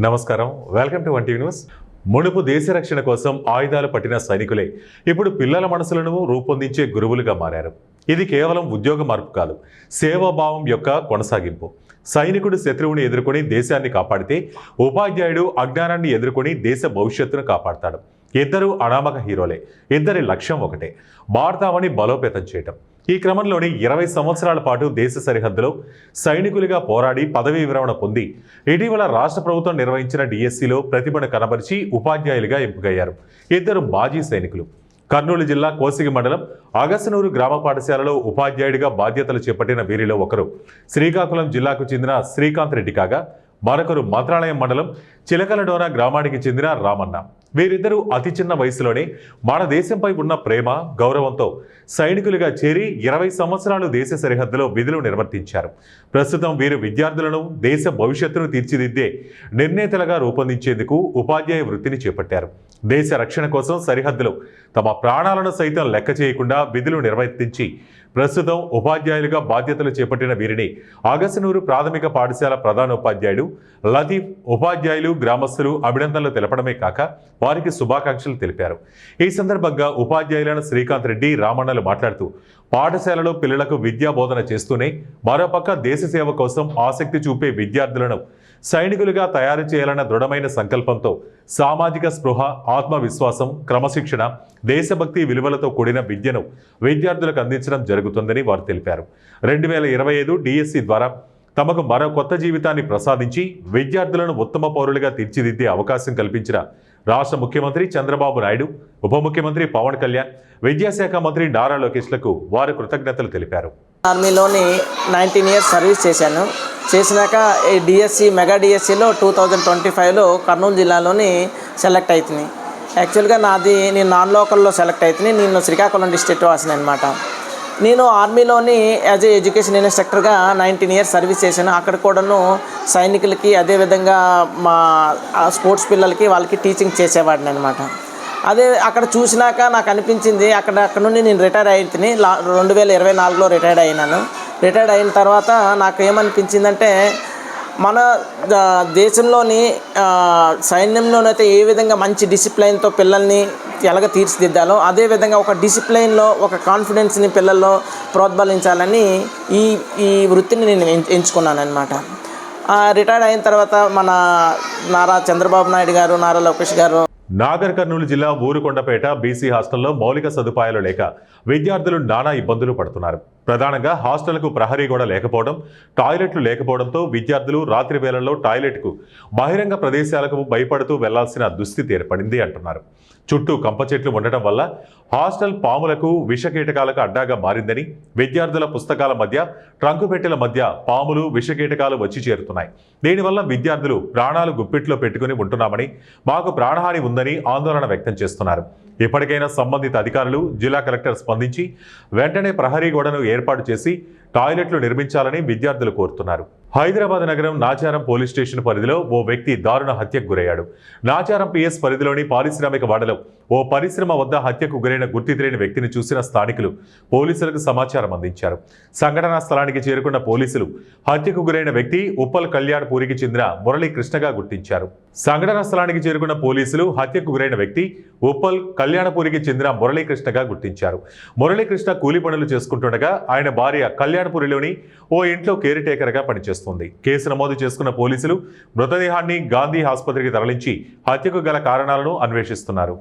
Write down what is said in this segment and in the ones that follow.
నమస్కారం, welcome to one TV news. మునుపు దేశ రక్షణ కోసం ఆయుధాలు పట్టిన సైనికులే ఇప్పుడు పిల్లల మనసులను రూపొందించే గురువులుగా మారారు. ఇది కేవలం ఉద్యోగ మార్పు కాదు, సేవాభావం యొక్క కొనసాగింపు. సైనికుడు శత్రువుని ఎదుర్కొని దేశాన్ని కాపాడితే, ఉపాధ్యాయుడు అజ్ఞానాన్ని ఎదుర్కొని దేశ భవిష్యత్తును కాపాడతాడు. ఇద్దరు అనామక హీరోలే, ఇద్దరి లక్ష్యం ఒకటే, భారతావని బలోపేతం చేయటం. ఈ క్రమంలోని 20 సంవత్సరాల పాటు దేశ సరిహద్దులో సైనికులుగా పోరాడి పదవీ విరమణ పొంది ఇటీవల రాష్ట్ర ప్రభుత్వం నిర్వహించిన డిఎస్సిలో ప్రతిభను కనబరిచి ఉపాధ్యాయులుగా ఎంపికయ్యారు ఇద్దరు మాజీ సైనికులు. కర్నూలు జిల్లా కోసిగి మండలం అగసనూరు గ్రామ పాఠశాలలో ఉపాధ్యాయుడిగా బాధ్యతలు చేపట్టిన వీరిలో ఒకరు శ్రీకాకుళం జిల్లాకు చెందిన శ్రీకాంత్ రెడ్డి కాగా, మరొకరు మంత్రాలయం మండలం చిలకలడోన గ్రామానికి చెందిన రామన్న. వీరిద్దరూ అతి చిన్న వయసులోనే మన దేశంపై ఉన్న ప్రేమ, గౌరవంతో సైనికులుగా చేరి 20 సంవత్సరాలు దేశ సరిహద్దులో విధులు నిర్వర్తించారు. ప్రస్తుతం వీరు విద్యార్థులను దేశ భవిష్యత్తును తీర్చిదిద్దే నిర్ణేతలుగా రూపొందించేందుకు ఉపాధ్యాయ వృత్తిని చేపట్టారు. దేశ రక్షణ కోసం సరిహద్దులో తమ ప్రాణాలను సైతం లెక్క చేయకుండా విధులు నిర్వర్తించి ప్రస్తుతం ఉపాధ్యాయులుగా బాధ్యతలు చేపట్టిన వీరిని అగసనూరు ప్రాథమిక పాఠశాల ప్రధానోపాధ్యాయుడు లతీఫ్, ఉపాధ్యాయులు, గ్రామస్తులు అభినందనలు తెలపడమే కాక వారికి శుభాకాంక్షలు తెలిపారు. ఈ సందర్భంగా ఉపాధ్యాయులైన శ్రీకాంత్ రెడ్డి, రామన్నలు మాట్లాడుతూ, పాఠశాలలో పిల్లలకు విద్యా బోధన చేస్తూనే మరోపక్క దేశ సేవ కోసం ఆసక్తి చూపే విద్యార్థులను సైనికులుగా తయారు చేయాలన్న దృఢమైన సంకల్పంతో సామాజిక స్పృహ, ఆత్మవిశ్వాసం, క్రమశిక్షణ, దేశభక్తి విలువలతో కూడిన విద్యను విద్యార్థులకు అందించడం జరుగుతుందని వారు తెలిపారు. 2025 డిఎస్సి ద్వారా తమకు మరో కొత్త జీవితాన్ని ప్రసాదించి విద్యార్థులను ఉత్తమ పౌరులుగా తీర్చిదిద్దే అవకాశం కల్పించిన రాష్ట్ర ముఖ్యమంత్రి చంద్రబాబు నాయుడు, ఉప ముఖ్యమంత్రి పవన్ కళ్యాణ్, విద్యాశాఖ మంత్రి నారా లోకేష్లకు వారు కృతజ్ఞతలు తెలిపారు. ఆర్మీలోని 19 ఇయర్స్ సర్వీస్ చేశాను. చేసినాక ఈ డిఎస్సి, మెగా డిఎస్సిలో 2025లో కర్నూలు జిల్లాలోని సెలెక్ట్ అవుతుంది. యాక్చువల్గా నేను నాన్ లోకల్లో సెలెక్ట్ అవుతుంది. నేను శ్రీకాకుళం డిస్ట్రిక్ట్ వాసిని అనమాట. నేను ఆర్మీలోని యాజ్ ఏ ఎడ్యుకేషన్ ఇన్స్ట్రక్టర్గా 19 ఇయర్స్ సర్వీస్ చేశాను. అక్కడ కూడాను సైనికులకి, అదేవిధంగా మా స్పోర్ట్స్ పిల్లలకి వాళ్ళకి టీచింగ్ చేసేవాడిని అనమాట. అక్కడ చూసినాక నాకు అనిపించింది, అక్కడ నుండి నేను రిటైర్ అయితేనే 2024లో రిటైర్డ్ అయినాను. రిటైర్డ్ అయిన తర్వాత నాకు ఏమనిపించిందంటే, మన దేశంలోని సైన్యంలోనైతే ఏ విధంగా మంచి డిసిప్లైన్తో పిల్లల్ని ఎలాగ తీర్చిదిద్దాలో, అదేవిధంగా ఒక డిసిప్లైన్లో ఒక కాన్ఫిడెన్స్ని పిల్లల్లో ప్రోద్బలించాలని ఈ వృత్తిని నేను ఎంచుకున్నాను అనమాట. రిటైర్డ్ అయిన తర్వాత మన నారా చంద్రబాబు నాయుడు గారు, నారా లోకేష్ గారు నాగర్ కర్నూలు జిల్లా ఊరుకొండపేట బీసీ హాస్టల్లో మౌలిక సదుపాయాలు లేక విద్యార్థులు నానా ఇబ్బందులు పడుతున్నారు. ప్రధానంగా హాస్టల్కు ప్రహరీ గోడ లేకపోవడం, టాయిలెట్లు లేకపోవడంతో విద్యార్థులు రాత్రి వేళల్లో టాయిలెట్కు, బహిరంగ ప్రదేశాలకు భయపడుతూ వెళ్లాల్సిన దుస్థితి ఏర్పడింది అంటున్నారు. చుట్టూ కంప చెట్లు ఉండటం వల్ల హాస్టల్ పాములకు, విషకీటకాలకు అడ్డాగా మారిందని, విద్యార్థుల పుస్తకాల మధ్య, ట్రంకు పెట్టెల మధ్య పాములు, విషకీటకాలు వచ్చి చేరుతున్నాయి. దీనివల్ల విద్యార్థులు ప్రాణాలు గుప్పిట్లో పెట్టుకుని ఉంటున్నామని, మాకు ప్రాణహాని ఉందని ఆందోళన వ్యక్తం చేస్తున్నారు. ఇప్పటికైనా సంబంధిత అధికారులు, జిల్లా కలెక్టర్ స్పందించి వెంటనే ప్రహరీ గోడను ఏర్పాటు చేసి టాయిలెట్లు నిర్మించాలని విద్యార్థులు కోరుతున్నారు. హైదరాబాద్ నగరం నాచారం పోలీస్ స్టేషన్ పరిధిలో ఓ వ్యక్తి దారుణ హత్యకు గురయ్యాడు. నాచారం పిఎస్ పరిధిలోని పారిశ్రామిక వాడలో ఓ పరిశ్రమ వద్ద హత్యకు గురైన గుర్తు తెలియని వ్యక్తిని చూసిన స్థానికులు పోలీసులకు సమాచారం అందించారు. సంఘటనా స్థలానికి చేరుకున్న పోలీసులు హత్యకు గురైన వ్యక్తి ఉప్పల్ కళ్యాణపూరికి చెందిన మురళీకృష్ణగా గుర్తించారు. సంఘటనా స్థలానికి చేరుకున్న పోలీసులు హత్యకు గురైన వ్యక్తి ఉప్పల్ కళ్యాణపూరికి చెందిన మురళీకృష్ణగా గుర్తించారు. మురళీకృష్ణ కూలి పనులు చేసుకుంటుండగా ఆయన భార్య కళ్యాణపురిలోని ఓ ఇంట్లో కేర్ టేకర్గా పనిచేస్తుంది. కేసు నమోదు చేసుకున్న పోలీసులు మృతదేహాన్ని గాంధీ ఆసుపత్రికి తరలించి హత్యకు గల కారణాలను అన్వేషిస్తున్నారు.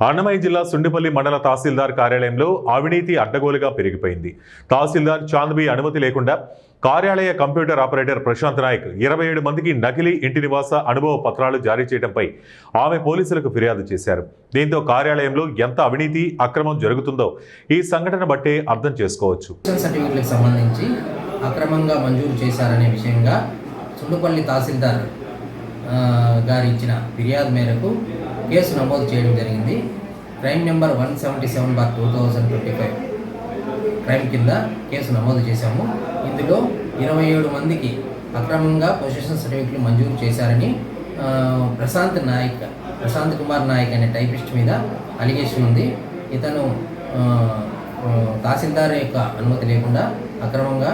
అన్నమయ్య జిల్లా సుండిపల్లి మండల తహసీల్దార్ కార్యాలయంలో అవినీతి అడ్డగోలుగా పెరిగిపోయింది. తహసీల్దార్ చాంద్బీ అనుమతి లేకుండా కార్యాలయ కంప్యూటర్ ఆపరేటర్ ప్రశాంత్ నాయక్ 27 మందికి నకిలీ ఇంటి నివాస అనుభవ పత్రాలు జారీ చేయడంపై ఆమె పోలీసులకు ఫిర్యాదు చేశారు. దీంతో కార్యాలయంలో ఎంత అవినీతి, అక్రమం జరుగుతుందో ఈ సంఘటన బట్టే అర్థం చేసుకోవచ్చు. సర్టిఫికెట్లకు సంబంధించి అక్రమంగా మంజూరు చేశారనే విషయంగా సుండిపల్లి తహసీల్దార్ గారు ఇచ్చిన ఫిర్యాదు మేరకు కేసు నమోదు చేయడం జరిగింది. క్రైమ్ నెంబర్ 177/2025 క్రైమ్ కింద కేసు నమోదు చేశాము. ఇందులో 27 మందికి అక్రమంగా పొజిషన్ సర్టిఫికెట్లు మంజూరు చేశారని ప్రశాంత్ కుమార్ నాయక్ అనే టైపిస్ట్ మీద అలిగేషన్ ఉంది. ఇతను తహసీల్దార్ యొక్క అనుమతి లేకుండా అక్రమంగా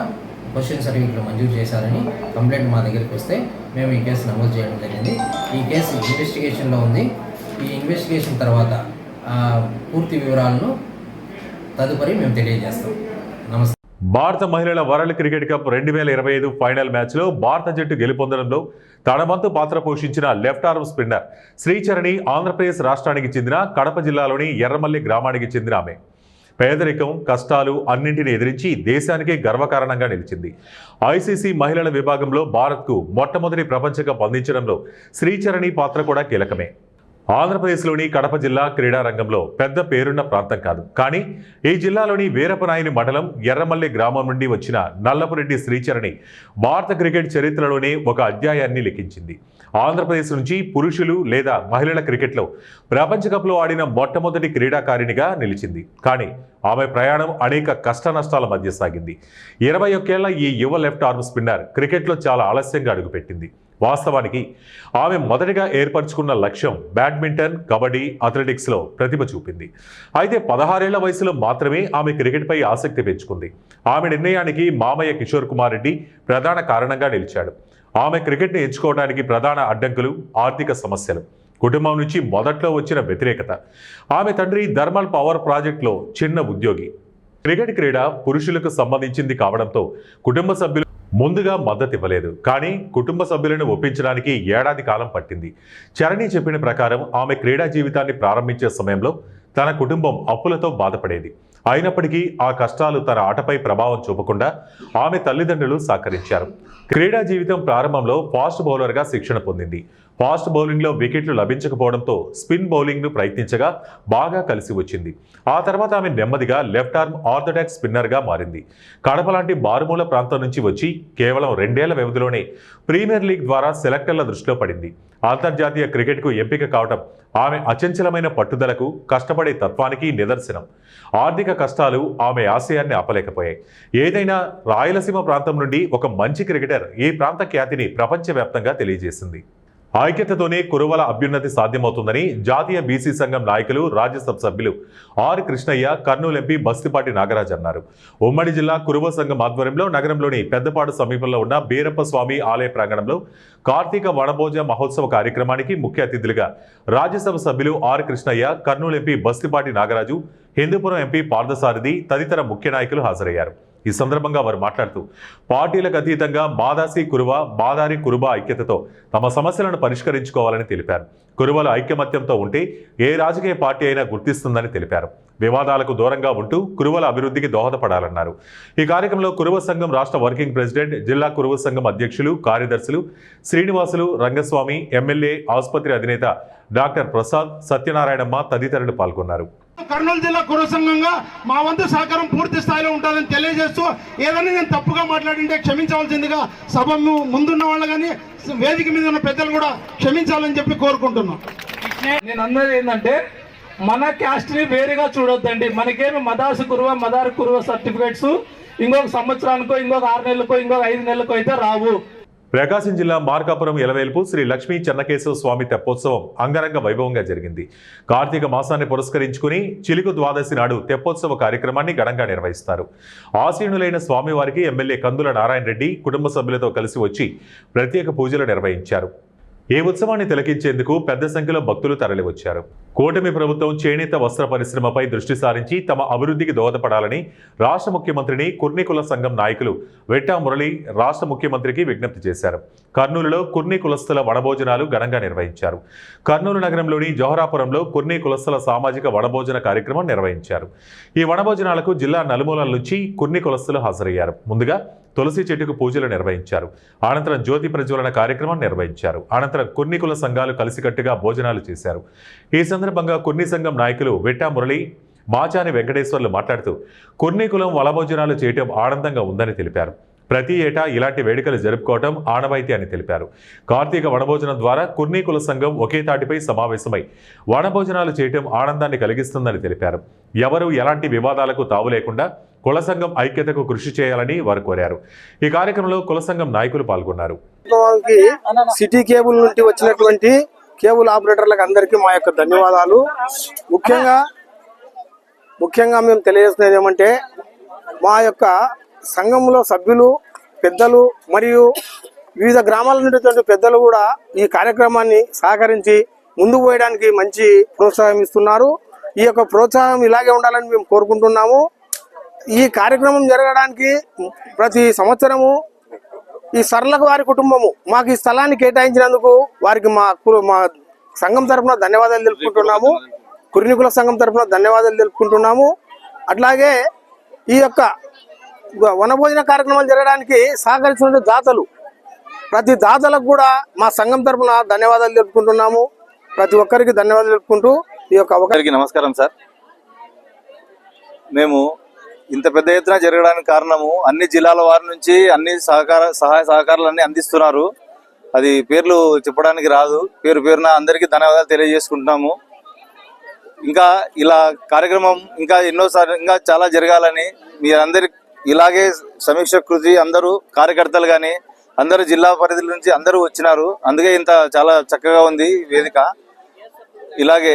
పొజిషన్ సర్టిఫికెట్లు మంజూరు చేశారని కంప్లైంట్ మా దగ్గరికి వస్తే మేము ఈ కేసు నమోదు చేయడం జరిగింది. ఈ కేసు ఇన్వెస్టిగేషన్లో ఉంది. ఈ ఇన్వెస్టిగేషన్ తర్వాత పూర్తి వివరాలను తదుపరి మేము తెలియజేస్తాం. నమస్తే. భారత మహిళల వరల్డ్ క్రికెట్ కప్ 2025 ఫైనల్ మ్యాచ్లో భారత జట్టు గెలుపొందడంలో తన వంతు పాత్ర పోషించిన left arm spinner Sricharani Andhra Pradesh రాష్ట్రానికి చెందిన కడప జిల్లాలోని ఎర్రమల్లి గ్రామానికి చెందిన ఆమె. పేదరికం, కష్టాలు అన్నింటినీ ఎదిరించి దేశానికే గర్వకారణంగా నిలిచింది. ఐసీసీ మహిళల విభాగంలో భారత్కు మొట్టమొదటి ప్రపంచ కప్ అందించడంలో శ్రీచరణి పాత్ర కూడా కీలకమే. ఆంధ్రప్రదేశ్లోని కడప జిల్లా క్రీడా రంగంలో పెద్ద పేరున్న ప్రాంతం కాదు. కానీ ఈ జిల్లాలోని వీరపనాయని మండలం ఎర్రమల్లి గ్రామం నుండి వచ్చిన నల్లపురెడ్డి శ్రీచరణి భారత క్రికెట్ చరిత్రలోనే ఒక అధ్యాయాన్ని లిఖించింది. ఆంధ్రప్రదేశ్ నుంచి పురుషులు లేదా మహిళల క్రికెట్లో ప్రపంచ కప్లో ఆడిన మొట్టమొదటి క్రీడాకారిణిగా నిలిచింది. కానీ ఆమె ప్రయాణం అనేక కష్ట నష్టాల మధ్య సాగింది. 21 ఏళ్ల ఈ యువ లెఫ్ట్ ఆర్మ్ స్పిన్నర్ క్రికెట్లో చాలా ఆలస్యంగా అడుగుపెట్టింది. వాస్తవానికి ఆమె మొదటిగా ఏర్పరచుకున్న లక్ష్యం బ్యాడ్మింటన్, కబడ్డీ, అథ్లెటిక్స్లో ప్రతిభ చూపింది. అయితే 16 ఏళ్ల వయసులో మాత్రమే ఆమె క్రికెట్పై ఆసక్తి పెంచుకుంది. ఆమె నిర్ణయానికి మామయ్య కిషోర్ కుమార్ రెడ్డి ప్రధాన కారణంగా నిలిచాడు. ఆమె క్రికెట్ని ఎంచుకోవడానికి ప్రధాన అడ్డంకులు ఆర్థిక సమస్యలు, కుటుంబం నుంచి మొదట్లో వచ్చిన వ్యతిరేకత. ఆమె తండ్రి థర్మల్ పవర్ ప్రాజెక్టులో చిన్న ఉద్యోగి. క్రికెట్ క్రీడ పురుషులకు సంబంధించింది కావడంతో కుటుంబ సభ్యులు ముందుగా మద్దతు ఇవ్వలేదు. కానీ కుటుంబ సభ్యులను ఒప్పించడానికి ఏడాది కాలం పట్టింది. చరణి చెప్పిన ప్రకారం ఆమె క్రీడా జీవితాన్ని ప్రారంభించే సమయంలో తన కుటుంబం అప్పులతో బాధపడేది. అయినప్పటికీ ఆ కష్టాలు తన ఆటపై ప్రభావం చూపకుండా ఆమె తల్లిదండ్రులు సహకరించారు. క్రీడా జీవితం ప్రారంభంలో ఫాస్ట్ బౌలర్గా శిక్షణ పొందింది. ఫాస్ట్ బౌలింగ్లో వికెట్లు లభించకపోవడంతో స్పిన్ బౌలింగ్ను ప్రయత్నించగా బాగా కలిసి వచ్చింది. ఆ తర్వాత ఆమె నెమ్మదిగా లెఫ్ట్ ఆర్మ్ ఆర్థోడాక్స్ స్పిన్నర్గా మారింది. కడప లాంటి మారుమూల ప్రాంతం నుంచి వచ్చి కేవలం 2 ఏళ్ల వ్యవధిలోనే ప్రీమియర్ లీగ్ ద్వారా సెలెక్టర్ల దృష్టిలో పడింది. అంతర్జాతీయ క్రికెట్కు ఎంపిక కావడం ఆమె అచంచలమైన పట్టుదలకు, కష్టపడే తత్వానికి నిదర్శనం. ఆర్థిక కష్టాలు ఆమె ఆశయాన్ని ఆపలేకపోయాయి. ఏదైనా రాయలసీమ ప్రాంతం నుండి ఒక మంచి క్రికెటర్ ఈ ప్రాంత ఖ్యాతిని ప్రపంచవ్యాప్తంగా తెలియజేసింది. ఐక్యతతోనే కురువల అభ్యున్నతి సాధ్యమవుతుందని జాతీయ బీసీ సంఘం నాయకులు, రాజ్యసభ సభ్యులు ఆర్ కృష్ణయ్య, కర్నూలు ఎంపీ బస్తిపాటి నాగరాజ్ అన్నారు. ఉమ్మడి జిల్లా కురువ సంఘం ఆధ్వర్యంలో నగరంలోని పెద్దపాడు సమీపంలో ఉన్న బీరప్ప స్వామి ఆలయ ప్రాంగణంలో కార్తీక వనభోజ మహోత్సవ కార్యక్రమానికి ముఖ్య అతిథులుగా రాజ్యసభ సభ్యులు R Krishnaiah, Kurnool MP Bastipati Nagaraju, Hindupur MP Parthasarathi తదితర ముఖ్య నాయకులు హాజరయ్యారు. ఈ సందర్భంగా వారు మాట్లాడుతూ పార్టీలకు అతీతంగా మాదాసి కురువ, మాదారి కురుబ ఐక్యతతో తమ సమస్యలను పరిష్కరించుకోవాలని తెలిపారు. కురువల ఐక్యమత్యంతో ఉంటే ఏ రాజకీయ పార్టీ అయినా గుర్తిస్తుందని తెలిపారు. వివాదాలకు దూరంగా ఉంటూ కురువల అభివృద్ధికి దోహదపడాలన్నారు. ఈ కార్యక్రమంలో కురువ సంఘం రాష్ట్ర వర్కింగ్ ప్రెసిడెంట్, జిల్లా కురువ సంఘం అధ్యక్షులు, కార్యదర్శులు శ్రీనివాసులు, రంగస్వామి, ఎమ్మెల్యే, ఆసుపత్రి అధినేత డాక్టర్ ప్రసాద్, సత్యనారాయణమ్మ తదితరులు పాల్గొన్నారు. కర్నూలు జిల్లా కురువ సంఘంగా మా వంతు సహకారం పూర్తి స్థాయిలో ఉంటుందని తెలియజేస్తూ, ఏదైనా నేను తప్పుగా మాట్లాడింటే క్షమించవలసిందిగా సభ ముందున్న వాళ్ళు కానీ వేదిక మీద ఉన్న పెద్దలు కూడా క్షమించాలని చెప్పి కోరుకుంటున్నాం. నేను అన్నది ఏంటంటే మన క్యాస్ట్ ని వేరుగా చూడొద్దండి. మనకేమి మదాసు కురువ, మదారు కురువ సర్టిఫికేట్స్ ఇంకొక సంవత్సరానికో, ఇంకొక 6 నెలలకో, ఇంకొక 5 నెలలకో అయితే రావు. ప్రకాశం జిల్లా మార్కాపురం ఎలవేల్పు శ్రీ లక్ష్మీ చెన్నకేశవ స్వామి తెప్పోత్సవం అంగరంగ వైభవంగా జరిగింది. కార్తీక మాసాన్ని పురస్కరించుకుని చిలుకు ద్వాదశి నాడు తెప్పోత్సవ కార్యక్రమాన్ని ఘనంగా నిర్వహిస్తారు. ఆసీనులైన స్వామివారికి ఎమ్మెల్యే కందుల నారాయణ రెడ్డి కుటుంబ సభ్యులతో కలిసి వచ్చి ప్రత్యేక పూజలు నిర్వహించారు. ఈ ఉత్సవాన్ని తిలకించేందుకు పెద్ద సంఖ్యలో భక్తులు తరలివచ్చారు. కూటమి ప్రభుత్వం చేనేత వస్త్ర పరిశ్రమపై దృష్టి సారించి తమ అభివృద్ధికి దోహదపడాలని రాష్ట్ర ముఖ్యమంత్రిని కుర్ని కుల సంఘం నాయకులు వెట్టా మురళి రాష్ట్ర ముఖ్యమంత్రికి విజ్ఞప్తి చేశారు. కర్నూలులో కుర్ని కులస్తుల వనభోజనాలు ఘనంగా నిర్వహించారు. కర్నూలు నగరంలోని జోహరాపురంలో కుర్ని కులస్తుల సామాజిక వనభోజన కార్యక్రమం నిర్వహించారు. ఈ వనభోజనాలకు జిల్లా నలుమూలల నుంచి కుర్ని కులస్తులు హాజరయ్యారు. ముందుగా తులసి చెట్టుకు పూజలు నిర్వహించారు. అనంతరం జ్యోతి ప్రజ్వలన కార్యక్రమం నిర్వహించారు. అనంతరం కుర్ని కుల సంఘాలు కలిసికట్టుగా భోజనాలు చేశారు. ఈ సందర్భంగా కుర్ని సంఘం నాయకులు వెట్టా మురళి, మాచాని వెంకటేశ్వర్లు మాట్లాడుతూ కుర్ని కులం వనభోజనాలు చేయటం ఆనందంగా ఉందని తెలిపారు. ప్రతి ఏటా ఇలాంటి వేడుకలు జరుపుకోవడం ఆనవాయితీ అని తెలిపారు. కార్తీక వనభోజనం ద్వారా కుర్నీ కుల సంఘం ఒకే తాటిపై సమావేశమై వనభోజనాలు చేయటం ఆనందాన్ని కలిగిస్తుందని తెలిపారు. ఎవరూ ఎలాంటి వివాదాలకు తావు లేకుండా కుల సంఘం ఐక్యతకు కృషి చేయాలని వారు కోరారు. ఈ కార్యక్రమంలో కుల సంఘం నాయకులు పాల్గొన్నారు. సిటీ కేబుల్ నుండి వచ్చినటువంటి కేబుల్ ఆపరేటర్లకు అందరికీ మా యొక్క ధన్యవాదాలు. ముఖ్యంగా మేము తెలియజేస్తున్నది ఏమంటే, మా యొక్క సంఘంలో సభ్యులు, పెద్దలు మరియు వివిధ గ్రామాల నుండి పెద్దలు కూడా ఈ కార్యక్రమాన్ని సహకరించి ముందుకు పోయడానికి మంచి ప్రోత్సాహం ఇస్తున్నారు. ఈ యొక్క ప్రోత్సాహం ఇలాగే ఉండాలని మేము కోరుకుంటున్నాము. ఈ కార్యక్రమం జరగడానికి ప్రతి సంవత్సరము ఈ సర్లకు వారి కుటుంబము మాకు ఈ స్థలాన్ని కేటాయించినందుకు వారికి మా సంఘం తరఫున ధన్యవాదాలు తెలుపుకుంటున్నాము. కుర్నికుల సంఘం తరఫున ధన్యవాదాలు తెలుపుకుంటున్నాము. అట్లాగే ఈ యొక్క వనభోజన కార్యక్రమాలు జరగడానికి సహకరించిన దాతలు, ప్రతి దాతలకు కూడా మా సంఘం తరఫున ధన్యవాదాలు తెలుపుకుంటున్నాము. ప్రతి ఒక్కరికి ధన్యవాదాలు తెలుపుకుంటూ ఈ యొక్క అవకాశానికి నమస్కారం సార్. మేము ఇంత పెద్ద ఎత్తున జరగడానికి కారణము అన్ని జిల్లాల వారి నుంచి అన్ని సహాయ సహకారాలన్నీ అందిస్తున్నారు. అది పేర్లు చెప్పడానికి రాదు. పేరున అందరికీ ధన్యవాదాలు తెలియజేసుకుంటున్నాము. ఇంకా ఇలా కార్యక్రమం ఇంకా ఎన్నోసార్లు ఇంకా చాలా జరగాలని మీరందరి ఇలాగే సమీక్ష కృషి అందరూ కార్యకర్తలు కానీ అందరూ జిల్లా పరిధి నుంచి అందరూ వచ్చినారు. అందుకే ఇంత చాలా చక్కగా ఉంది వేదిక. ఇలాగే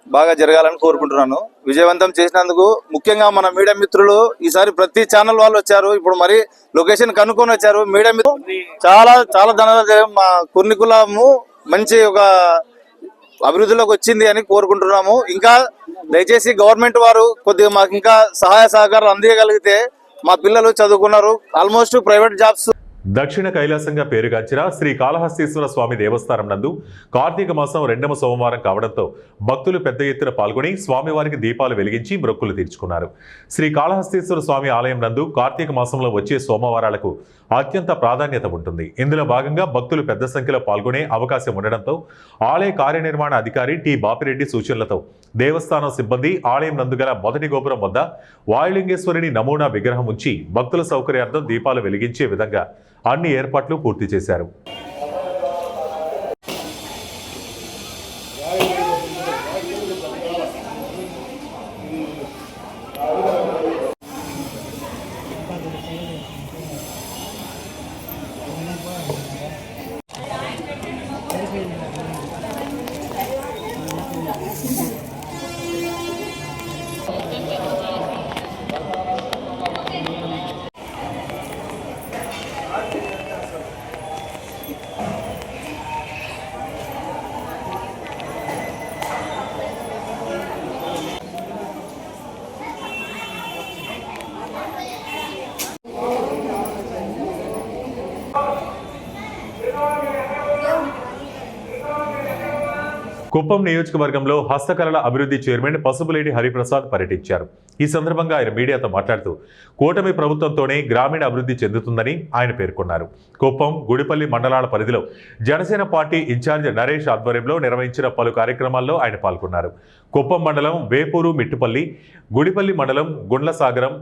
బాగా జరగాలని కోరుకుంటున్నాను. విజయవంతం చేసినందుకు ముఖ్యంగా మన మీడియా మిత్రులు ఈసారి ప్రతి ఛానల్ వాళ్ళు వచ్చారు. ఇప్పుడు మరి లొకేషన్ కనుక్కొని వచ్చారు. మీడియా మిత్రులు చాలా చాలా ధన్యవాదాలు. మా కుర్నికులము మంచి ఒక అభివృద్ధిలోకి వచ్చింది అని కోరుకుంటున్నాము. ఇంకా దయచేసి గవర్నమెంట్ వారు కొద్దిగా మాకు ఇంకా సహాయ సహకారాలు అందించగలిగితే మా పిల్లలు చదువుకున్నారు. Almost private jobs. దక్షిణ కైలాసంగా పేరుగాంచిన శ్రీ కాళహస్తీశ్వర స్వామి దేవస్థానం నందు కార్తీక మాసం 2వ సోమవారం కావడంతో భక్తులు పెద్ద ఎత్తున పాల్గొని స్వామివారికి దీపాలు వెలిగించి మొక్కులు తీర్చుకున్నారు. శ్రీ కాళహస్తీశ్వర స్వామి ఆలయం నందు కార్తీక మాసంలో వచ్చే సోమవారాలకు అత్యంత ప్రాధాన్యత ఉంటుంది. ఇందులో భాగంగా భక్తులు పెద్ద సంఖ్యలో పాల్గొనే అవకాశం ఉండడంతో ఆలయ కార్యనిర్వహణ అధికారి టి బాపిరెడ్డి సూచనలతో దేవస్థానం సిబ్బంది ఆలయం నందుగల మొదటి గోపురం వద్ద వాయులింగేశ్వరిని నమూనా విగ్రహం ఉంచి భక్తుల సౌకర్యార్థం దీపాలు వెలిగించే విధంగా అన్ని ఏర్పాట్లు పూర్తి చేశారు. కుప్పం నియోజకవర్గంలో హస్తకళల అభివృద్ధి చైర్మన్ పసుపులేటి హరిప్రసాద్ పర్యటించారు. ఈ సందర్భంగా ఆయన మీడియాతో మాట్లాడుతూ కూటమి ప్రభుత్వంతోనే గ్రామీణ అభివృద్ధి చెందుతుందని ఆయన పేర్కొన్నారు. కుప్పం, గుడిపల్లి మండలాల పరిధిలో జనసేన పార్టీ ఇన్ఛార్జ్ నరేష్ ఆధ్వర్యంలో నిర్వహించిన పలు కార్యక్రమాల్లో ఆయన పాల్గొన్నారు. కుప్పం మండలం వేపూరు, మిట్టుపల్లి, గుడిపల్లి మండలం గుండ్లసాగరం,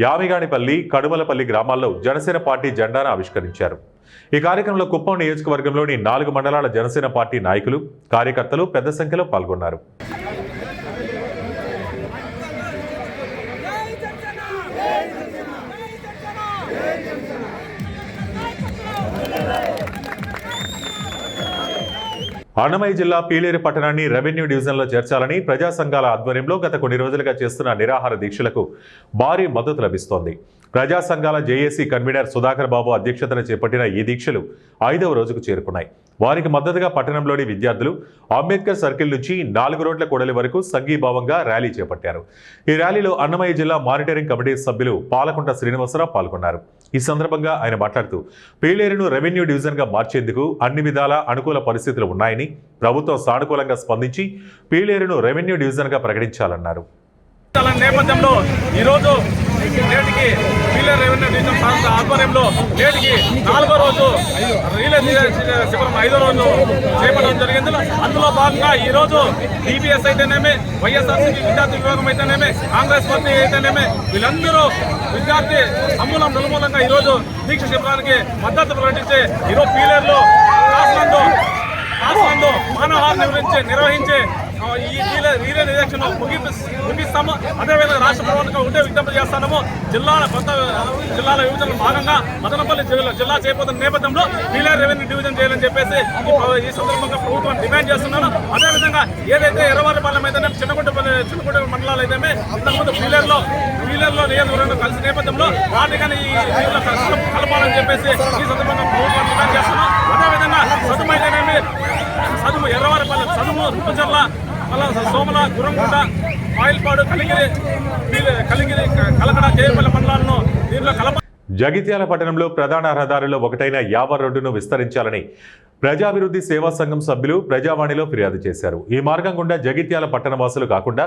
యామిగానిపల్లి, కడుమలపల్లి గ్రామాల్లో జనసేన పార్టీ జెండాను ఆవిష్కరించారు. ఈ కార్యక్రమంలో కుప్పం నియోజకవర్గంలోని 4 మండలాల జనసేన పార్టీ నాయకులు, కార్యకర్తలు పెద్ద సంఖ్యలో పాల్గొన్నారు. అన్నమయ్య జిల్లా పీలేరు పట్టణాన్ని రెవెన్యూ డివిజన్లో చేర్చాలని ప్రజా సంఘాల ఆధ్వర్యంలో గత కొన్ని రోజులుగా చేస్తున్న నిరాహార దీక్షలకు భారీ మద్దతు లభిస్తోంది. ప్రజా సంఘాల జేఏసీ కన్వీనర్ సుధాకర్ బాబు అధ్యక్షతన చేపట్టిన ఈ దీక్షలు 5వ రోజుకు చేరుకున్నాయి. వారికి మద్దతుగా పట్టణంలోని విద్యార్థులు అంబేద్కర్ సర్కిల్ నుంచి 4 రోడ్ల కూడలి వరకు సంఘీభావంగా ర్యాలీ చేపట్టారు. ఈ ర్యాలీలో అన్నమయ్య జిల్లా మానిటరింగ్ కమిటీ సభ్యులు పాలకుంట శ్రీనివాసరావు పాల్గొన్నారు. ఈ సందర్భంగా ఆయన మాట్లాడుతూ పీలేరును రెవెన్యూ డివిజన్గా మార్చేందుకు అన్ని విధాల అనుకూల పరిస్థితులు ఉన్నాయని, ప్రభుత్వం సానుకూలంగా స్పందించి పీలేరును రెవెన్యూ డివిజన్గా ప్రకటించాలన్నారు. నేపథ్యంలో ఈరోజు నేటికి పీలర్ రెవెన్యూ డివిజన్ సంస్థ ఆధ్వర్యంలో నేటికి 4వ రోజు రీలే శిబిరం 5వ రోజు చేపట్టడం జరిగింది. అందులో భాగంగా ఈరోజు DBS అయితేనేమి, వైఎస్ఆర్సీపీ విద్యార్థి విభాగం అయితేనేమి, కాంగ్రెస్ పార్టీ అయితేనేమి, వీళ్ళందరూ విద్యార్థి సమూలం నిర్మూలంగా ఈరోజు దీక్ష శిబిరానికి మద్దతు ప్రకటించి ఈరోజు పీలర్లో రాష్ట్రంలో మానవహారం నిర్వహించి ఈ రీలే నిరీక్షణ ముగిస్తాము. అదేవిధంగా రాష్ట్ర ప్రభుత్వం ఉంటే విజ్ఞప్తి చేస్తాము. కొత్త జిల్లాల విభజన భాగంగా మదనపల్లి జిల్లా చేయబోతున్న నేపథ్యంలో పీలర్ రెవెన్యూ డివిజన్ చేయాలని చెప్పేసి ఈ సందర్భంగా ప్రభుత్వం డిమాండ్ చేస్తున్నాను. అదేవిధంగా ఏదైతే ఎర్రవారిపాలెం అయితేనే చిన్నకుంట మండలాలు అయితేనే ఇంతకుముందు పీలర్లో నియోజకవర్గంలో కలిసి నేపథ్యంలో వాటిని కానీ ఈ కలపాలని చెప్పేసి ఈ సందర్భంగా ప్రభుత్వం డిమాండ్ చేస్తున్నాం. అదేవిధంగా చదువు ఎర్రవారిపాలెం చదువు రుపచర్ల సోమల గురంగుంట ఆయిల్పాడు కలిగిరి కలకడ జయపల్లి మండలాలను దీనిలో జగిత్యాల పట్టణంలో ప్రధాన రహదారిలో ఒకటైన యావర్ రోడ్డును విస్తరించాలని ప్రజాభివృద్ధి సేవా సంఘం సభ్యులు ప్రజావాణిలో ఫిర్యాదు చేశారు. ఈ మార్గం గుండా జగిత్యాల పట్టణ వాసులు కాకుండా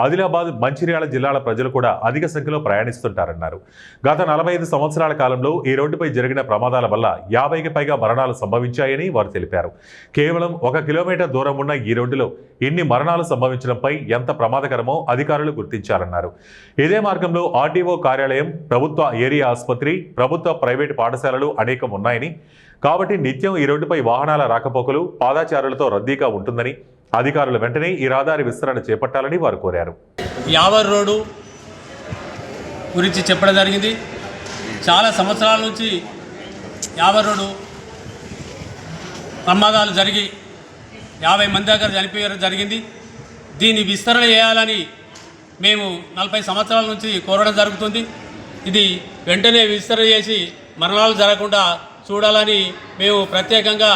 ఆదిలాబాద్, మంచిర్యాల జిల్లాల ప్రజలు కూడా అధిక సంఖ్యలో ప్రయాణిస్తుంటారన్నారు. గత 45 సంవత్సరాల కాలంలో ఈ రోడ్డుపై జరిగిన ప్రమాదాల వల్ల 50కి పైగా మరణాలు సంభవించాయని వారు తెలిపారు. కేవలం 1 కిలోమీటర్ దూరం ఉన్న ఈ రోడ్డులో ఇన్ని మరణాలు సంభవించడంపై ఎంత ప్రమాదకరమో అధికారులు గుర్తించారన్నారు. ఇదే మార్గంలో ఆర్టీఓ కార్యాలయం, ప్రభుత్వ ఏరియా ఆసుపత్రి, ప్రభుత్వ ప్రైవేటు పాఠశాలలు అనేకం ఉన్నాయని, కాబట్టి నిత్యం ఈ రోడ్డుపై వాహనాల రాకపోకలు పాదాచారులతో రద్దీగా ఉంటుందని, అధికారులు వెంటనే ఈ రహదారి విస్తరణ చేపట్టాలని వారు కోరారు. యావర్ రోడ్డు గురించి చెప్పడం జరిగింది. చాలా సంవత్సరాల నుంచి యావర్ రోడ్డు ప్రమాదాలు జరిగి 50 మంది దగ్గర చనిపోయడం జరిగింది. దీన్ని విస్తరణ చేయాలని మేము 40 సంవత్సరాల నుంచి కోరడం జరుగుతుంది. ఇది వెంటనే విస్తరణ చేసి మరణాలు జరగకుండా చూడాలని మేము ప్రత్యేకంగా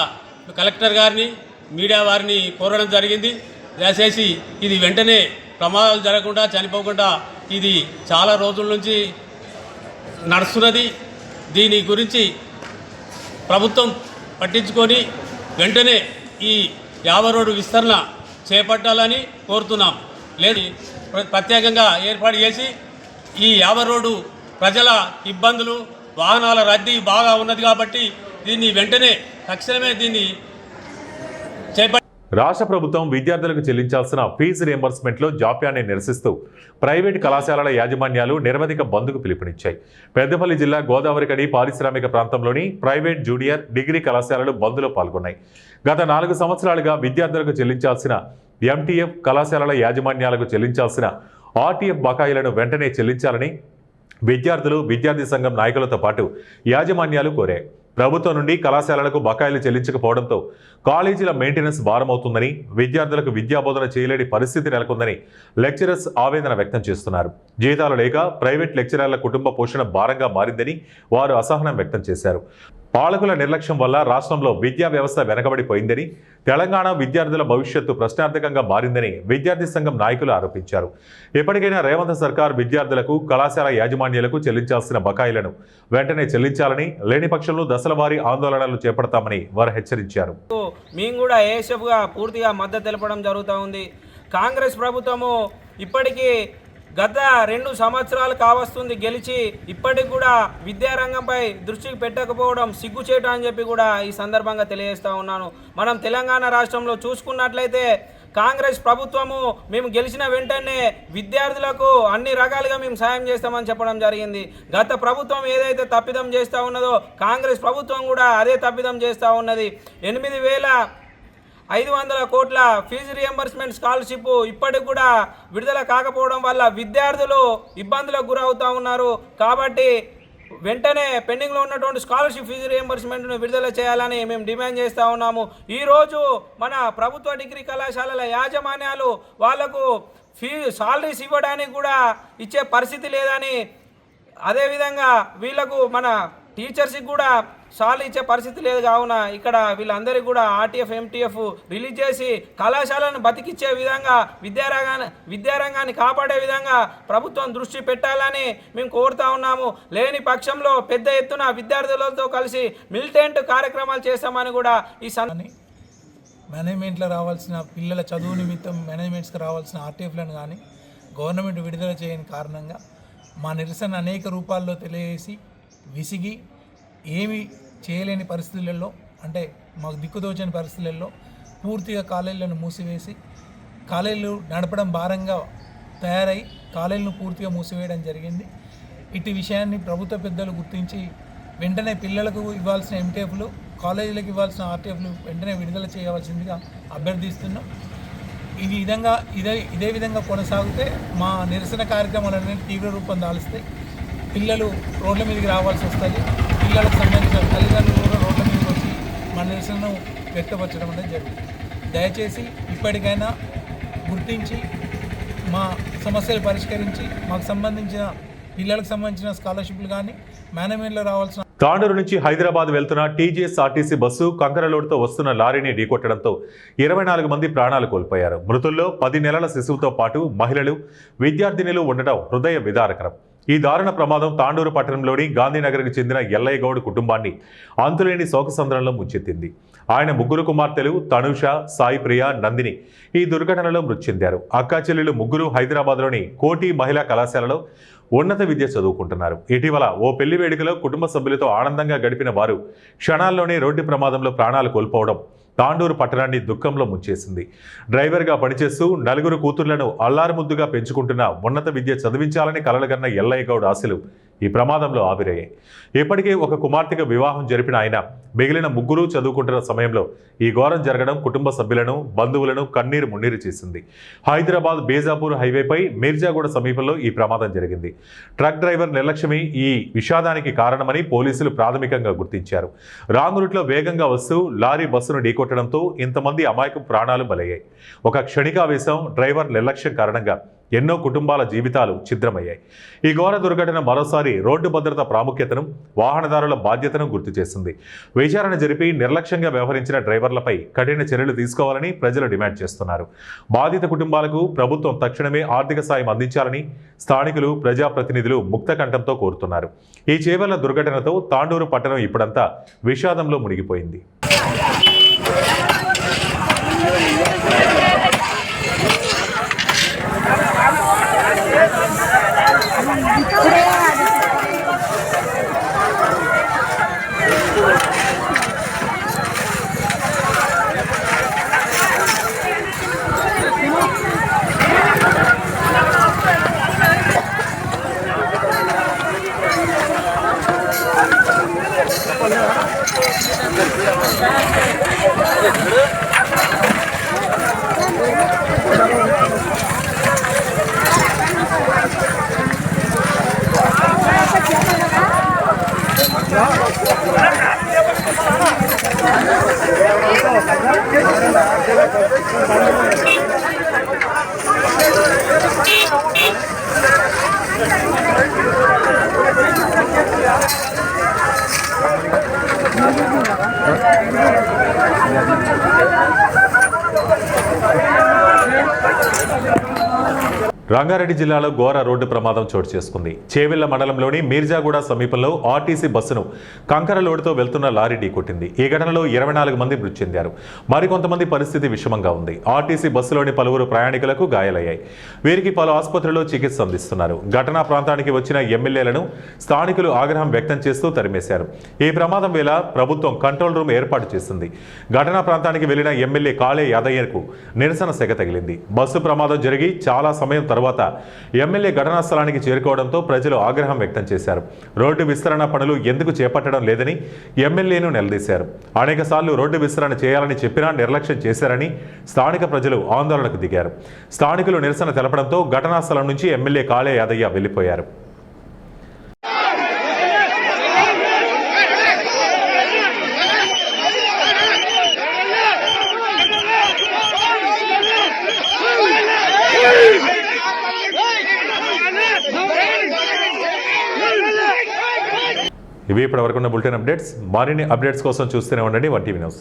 కలెక్టర్ గారిని, మీడియా వారిని కోరడం జరిగింది. దయచేసి ఇది వెంటనే ప్రమాదాలు జరగకుండా, చనిపోకుండా ఇది చాలా రోజుల నుంచి నడుస్తున్నది. దీని గురించి ప్రభుత్వం పట్టించుకొని వెంటనే ఈ యావర్ రోడ్డు విస్తరణ చేపట్టాలని కోరుతున్నాం. లేదు ప్రత్యేకంగా ఏర్పాటు చేసి ఈ యావర్ రోడ్డు ప్రజల ఇబ్బందులు, వాహనాల రద్దీ బాగా ఉన్నది కాబట్టి దీన్ని వెంటనే తక్షణమే దీన్ని చేపట్టి రాష్ట్ర ప్రభుత్వం విద్యార్థులకు చెల్లించాల్సిన ఫీజు రియంబర్స్మెంట్లో జాప్యాన్ని నిరసిస్తూ ప్రైవేటు కళాశాలల యాజమాన్యాలు నిరవధిక బంద్కు పిలుపునిచ్చాయి. పెద్దపల్లి జిల్లా గోదావరికని పారిశ్రామిక ప్రాంతంలోని ప్రైవేట్, జూనియర్, డిగ్రీ కళాశాలలు బంద్లో పాల్గొన్నాయి. గత 4 సంవత్సరాలుగా విద్యార్థులకు చెల్లించాల్సిన MTF, కళాశాలల యాజమాన్యాలకు చెల్లించాల్సిన RTF బకాయిలను వెంటనే చెల్లించాలని విద్యార్థులు, విద్యార్థి సంఘం నాయకులతో పాటు యాజమాన్యాలు కోరాయి. ప్రభుత్వం నుండి కళాశాలలకు బకాయిలు చెల్లించకపోవడంతో కాలేజీల మెయింటెనెన్స్ భారమవుతుందని, విద్యార్థులకు విద్యాబోధన చేయలేని పరిస్థితి నెలకొందని లెక్చరర్స్ ఆవేదన వ్యక్తం చేస్తున్నారు. జీతాలు లేక ప్రైవేట్ లెక్చరర్ల కుటుంబ పోషణ భారంగా మారిందని వారు అసహనం వ్యక్తం చేశారు. పాలకుల నిర్లక్ష్యం వల్ల రాష్ట్రంలో విద్యా వ్యవస్థ వెనకబడిపోయిందని, తెలంగాణ విద్యార్థుల భవిష్యత్తు ప్రశ్నార్థకంగా మారిందని విద్యార్థి సంఘం నాయకులు ఆరోపించారు. ఎప్పటికైనా రేవంత్ సర్కార్ విద్యార్థులకు, కళాశాల యాజమాన్యాలకు చెల్లించాల్సిన బకాయిలను వెంటనే చెల్లించాలని, లేని పక్షంలో దశలవారీ ఆందోళనలు చేపడతామని వారు హెచ్చరించారు. మేము కూడా ఏఎస్ఎఫ్గా పూర్తిగా మద్దతు తెలపడం జరుగుతూ ఉంది. కాంగ్రెస్ ప్రభుత్వము ఇప్పటికీ గత 2 సంవత్సరాలు కావస్తుంది గెలిచి, ఇప్పటికి కూడా విద్యారంగంపై దృష్టి పెట్టకపోవడం సిగ్గుచేటు అని చెప్పి కూడా ఈ సందర్భంగా తెలియజేస్తూ ఉన్నాను. మనం తెలంగాణ రాష్ట్రంలో చూసుకున్నట్లయితే కాంగ్రెస్ ప్రభుత్వము మేము గెలిచిన వెంటనే విద్యార్థులకు అన్ని రకాలుగా మేము సాయం చేస్తామని చెప్పడం జరిగింది. గత ప్రభుత్వం ఏదైతే తప్పిదం చేస్తూ ఉన్నదో కాంగ్రెస్ ప్రభుత్వం కూడా అదే తప్పిదం చేస్తూ ఉన్నది. 8,500 కోట్ల ఫీజు రియంబర్స్మెంట్ స్కాలర్షిప్ ఇప్పటికి కూడా విడుదల కాకపోవడం వల్ల విద్యార్థులు ఇబ్బందులకు గురవుతూ ఉన్నారు. కాబట్టి వెంటనే పెండింగ్లో ఉన్నటువంటి స్కాలర్షిప్ ఫీజు రియంబర్స్మెంట్ను విడుదల చేయాలని మేము డిమాండ్ చేస్తూ ఉన్నాము. ఈరోజు మన ప్రభుత్వ డిగ్రీ కళాశాలల యాజమాన్యాలు వాళ్లకు సాలరీస్ ఇవ్వడానికి కూడా ఇచ్చే పరిస్థితి లేదని, అదేవిధంగా వీళ్లకు మన టీచర్స్కి కూడా సాలరీ ఇచ్చే పరిస్థితి లేదు. కావున ఇక్కడ వీళ్ళందరికీ కూడా RTF, MTF రిలీజ్ చేసి కళాశాలను బతికిచ్చే విధంగా, విద్యారంగాన్ని కాపాడే విధంగా ప్రభుత్వం దృష్టి పెట్టాలని మేము కోరుతా ఉన్నాము. లేని పక్షంలో పెద్ద ఎత్తున విద్యార్థులతో కలిసి మిలిటెంట్ కార్యక్రమాలు చేస్తామని కూడా ఈ మేనేజ్మెంట్లో రావాల్సిన పిల్లల చదువు నిమిత్తం మేనేజ్మెంట్స్కి రావాల్సిన RTFలను కానీ గవర్నమెంట్ విడుదల చేయని కారణంగా మా నిరసన అనేక రూపాల్లో తెలియజేసి విసిగి ఏమి చేయలేని పరిస్థితులలో, అంటే మాకు దిక్కుదోచని పరిస్థితులలో పూర్తిగా కాలేజీలను మూసివేసి కాలేజీలు నడపడం భారంగా తయారై కాలేజీలను పూర్తిగా మూసివేయడం జరిగింది. ఇటు విషయాన్ని ప్రభుత్వ పెద్దలు గుర్తించి వెంటనే పిల్లలకు ఇవ్వాల్సిన ఎంటీఎఫ్లు, కాలేజీలకు ఇవ్వాల్సిన ఆర్టీఎఫ్లు వెంటనే విడుదల చేయవలసిందిగా అభ్యర్థిస్తున్నాం. ఇదే విధంగా కొనసాగితే మా నిరసన కార్యక్రమాలన్నీ తీవ్ర రూపం దాలుస్తాయి. పిల్లలు రోడ్ల మీదకి రావాల్సి వస్తుంది. పిల్లలకు సంబంధించిన తల్లిదండ్రులు కూడా రోడ్ల మీదకి వచ్చి మా నిరసనను వ్యక్తపరచడం అనేది జరుగుతుంది. దయచేసి ఇప్పటికైనా గుర్తించి మా సమస్యలు పరిష్కరించి మాకు సంబంధించిన పిల్లలకు సంబంధించిన స్కాలర్షిప్లు కానీ మేనేజ్మెంట్లో రావాల్సిన తాండూరు నుంచి హైదరాబాద్ వెళ్తున్న టీజీఎస్ఆర్టీసీ బస్సు కంకరలోడ్తో వస్తున్న లారీని ఢీకొట్టడంతో 24 మంది ప్రాణాలు కోల్పోయారు. మృతుల్లో 10 నెలల శిశువుతో పాటు మహిళలు, విద్యార్థినులు ఉండటం హృదయ విదారకరం. ఈ దారుణ ప్రమాదం తాండూరు పట్టణంలోని గాంధీనగర్కు చెందిన ఎల్లయ్య గౌడ్ కుటుంబాన్ని అంతులేని శోకసంద్రంలో ముంచెత్తింది. ఆయన 3 కుమార్తెలు తనుష, సాయి ప్రియ, నందిని ఈ దుర్ఘటనలో మృతి చెందారు. అక్కా చెల్లెలు 3 హైదరాబాద్లోని కోటి మహిళా కళాశాలలో ఉన్నత విద్య చదువుకుంటున్నారు. ఇటీవల ఓ పెళ్లి వేడుకలో కుటుంబ సభ్యులతో ఆనందంగా గడిపిన వారు క్షణాల్లోనే రోడ్డు ప్రమాదంలో ప్రాణాలు కోల్పోవడం తాండూరు పట్టణాన్ని దుఃఖంలో ముంచేసింది. డ్రైవర్గా పనిచేస్తూ 4 కూతుళ్లను అల్లారుముద్దుగా పెంచుకుంటున్న ఉన్నత విద్య చదివించాలని కలలుగన్న ఎల్లయ్య గౌడ్ ఆశలు ఈ ప్రమాదంలో ఆవిరయ్యాయి. ఇప్పటికే ఒక కుమార్తెకు వివాహం జరిపిన ఆయన మిగిలిన 3 చదువుకుంటున్న సమయంలో ఈ ఘోరం జరగడం కుటుంబ సభ్యులను, బంధువులను కన్నీరు మున్నీరు చేసింది. హైదరాబాద్ బేజాపూర్ హైవేపై మీర్జాగూడ సమీపంలో ఈ ప్రమాదం జరిగింది. ట్రక్ డ్రైవర్ నిర్లక్ష్యమే ఈ విషాదానికి కారణమని పోలీసులు ప్రాథమికంగా గుర్తించారు. రాంగ్ రూట్లో వేగంగా వస్తూ లారీ బస్సును ఢీకొట్టడంతో ఇంతమంది అమాయకం ప్రాణాలు బలయ్యాయి. ఒక క్షణికావేశం, డ్రైవర్ నిర్లక్ష్యం కారణంగా ఎన్నో కుటుంబాల జీవితాలు ఛిద్రమయ్యాయి. ఈ ఘోర దుర్ఘటన మరోసారి రోడ్డు భద్రత ప్రాముఖ్యతను, వాహనదారుల బాధ్యతను గుర్తు చేస్తుంది. విచారణ జరిపి నిర్లక్ష్యంగా వ్యవహరించిన డ్రైవర్లపై కఠిన చర్యలు తీసుకోవాలని ప్రజలు డిమాండ్ చేస్తున్నారు. బాధిత కుటుంబాలకు ప్రభుత్వం తక్షణమే ఆర్థిక సాయం అందించాలని స్థానికులు, ప్రజాప్రతినిధులు ముక్త కంఠంతో కోరుతున్నారు. ఈ చేవెళ్ల దుర్ఘటనతో తాండూరు పట్టణం ఇప్పుడంతా విషాదంలో మునిగిపోయింది. రంగారెడ్డి జిల్లాలో ఘోర రోడ్డు ప్రమాదం చోటు చేసుకుంది. చేవెళ్ల మండలంలోని మీర్జాగూడ సమీపంలో ఆర్టీసీ బస్సును కంకర లోడుతో వెళ్తున్న లారీ ఢీకొట్టింది. ఈ ఘటనలో 24 మంది మృతి చెందారు. మరికొంతమంది పరిస్థితి విషమంగా ఉంది. ఆర్టీసీ బస్సులోని పలువురు ప్రయాణికులకు గాయాలయ్యాయి. వీరికి పలు ఆసుపత్రుల్లో చికిత్స అందిస్తున్నారు. ఘటనా ప్రాంతానికి వచ్చిన ఎమ్మెల్యేలను స్థానికులు ఆగ్రహం వ్యక్తం చేస్తూ తరిమేశారు. ఈ ప్రమాదం వేళ ప్రభుత్వం కంట్రోల్ రూమ్ ఏర్పాటు చేసింది. ఘటనా ప్రాంతానికి వెళ్లిన ఎమ్మెల్యే కాళే యాదయ్యకు నిరసన సెగ తగిలింది. బస్సు ప్రమాదం జరిగి చాలా సమయం తర్వాత ఎమ్మెల్యే ఘటనా స్థలానికి చేరుకోవడంతో ప్రజలు ఆగ్రహం వ్యక్తం చేశారు. రోడ్డు విస్తరణ పనులు ఎందుకు చేపట్టడం లేదని ఎమ్మెల్యేను నిలదీశారు. అనేక సార్లు రోడ్డు విస్తరణ చేయాలని చెప్పినా నిర్లక్ష్యం చేశారని స్థానిక ప్రజలు ఆందోళనకు దిగారు. స్థానికులు నిరసన తెలపడంతో ఘటనా స్థలం నుంచి ఎమ్మెల్యే కాళే యాదయ్య వెళ్లిపోయారు. ఇవి ఇప్పటివరకు ఉన్న బులెటిన్ అప్డేట్స్. మరిన్ని అప్డేట్స్ కోసం చూస్తూనే ఉండండి 1 టీవీ న్యూస్.